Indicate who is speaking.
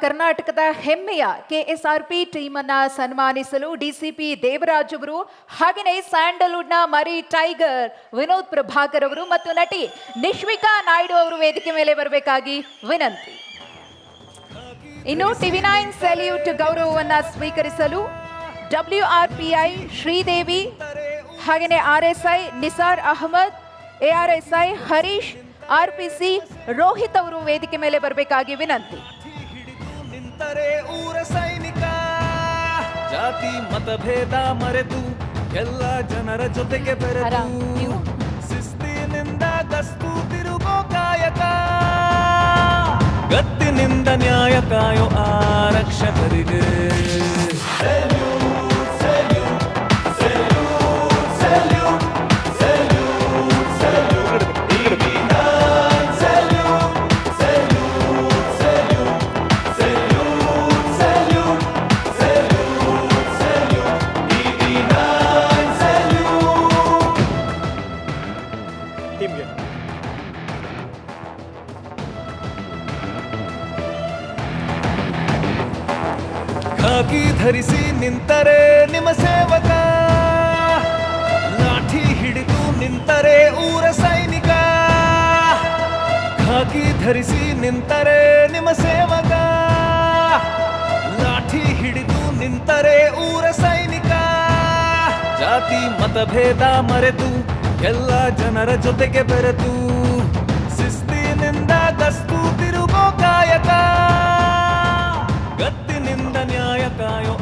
Speaker 1: ಕರ್ನಾಟಕದ ಹೆಮ್ಮೆಯ KSRP team ಅನ್ನ ಸನ್ಮಾನಿಸಲು ಡಿಸಿಪಿ ದೇವರಾಜ್ ಅವರು ಹಾಗೆಯೇ ಸ್ಯಾಂಡಲ್ವುಡ್ನ ಮರಿ ಟೈಗರ್ ವಿನೋದ್ ಪ್ರಭಾಕರ್ ಅವರು ಮತ್ತು ನಟಿ ನಿಶ್ವಿಕಾ ನಾಯ್ಡು ಅವರು ವೇದಿಕೆ ಮೇಲೆ ಬರಬೇಕಾಗಿ ವಿನಂತಿ. ಇನ್ನು ಟಿವಿ9 ಸೆಲ್ಯೂಟ್ ಗೌರವವನ್ನು ಸ್ವೀಕರಿಸಲು WRPI ಶ್ರೀದೇವಿ ಹಾಗೆಯೇ RSI Nisar Ahmed, ARSI Harish, RPC Rohit ಅವರು ವೇದಿಕೆ ಮೇಲೆ ಬರಬೇಕಾಗಿ ವಿನಂತಿ.
Speaker 2: ಊರ ಸೈನಿಕ ಜಾತಿ ಮತಭೇದ ಮರೆತು ಎಲ್ಲ ಜನರ ಜೊತೆಗೆ ಬೆರೆತು ಶಿಸ್ತಿನಿಂದ ಗಸ್ತು ತಿರುಗೋ ಕಾಯಕ, ಗತ್ತಿನಿಂದ ನ್ಯಾಯ ಕಾಯೋ ಆರಕ್ಷಕರಿಗೆ ಖಾಕಿ ಧರಿಸಿ ನಿಂತರೆ ನಿಮ್ಮ ಸೇವಕ, ಲಾಠಿ ಹಿಡಿದು ನಿಂತರೆ ಊರ ಸೈನಿಕ. ಖಾಕಿ ಧರಿಸಿ ನಿಂತರೆ ನಿಮ್ಮ ಸೇವಕ, ಲಾಠಿ ಹಿಡಿದು ನಿಂತರೆ ಊರ ಸೈನಿಕ. ಜಾತಿ ಮತಭೇದ ಮರೆತು ಎಲ್ಲ ಜನರ ಜೊತೆಗೆ ಬೆರೆತು ಶಿಸ್ತಿನಿಂದ ಗಸ್ತು ತಿರುಗೋ ಕಾಯಕ, ಗತ್ತಿನಿಂದ ನ್ಯಾಯ ಕಾಯೋ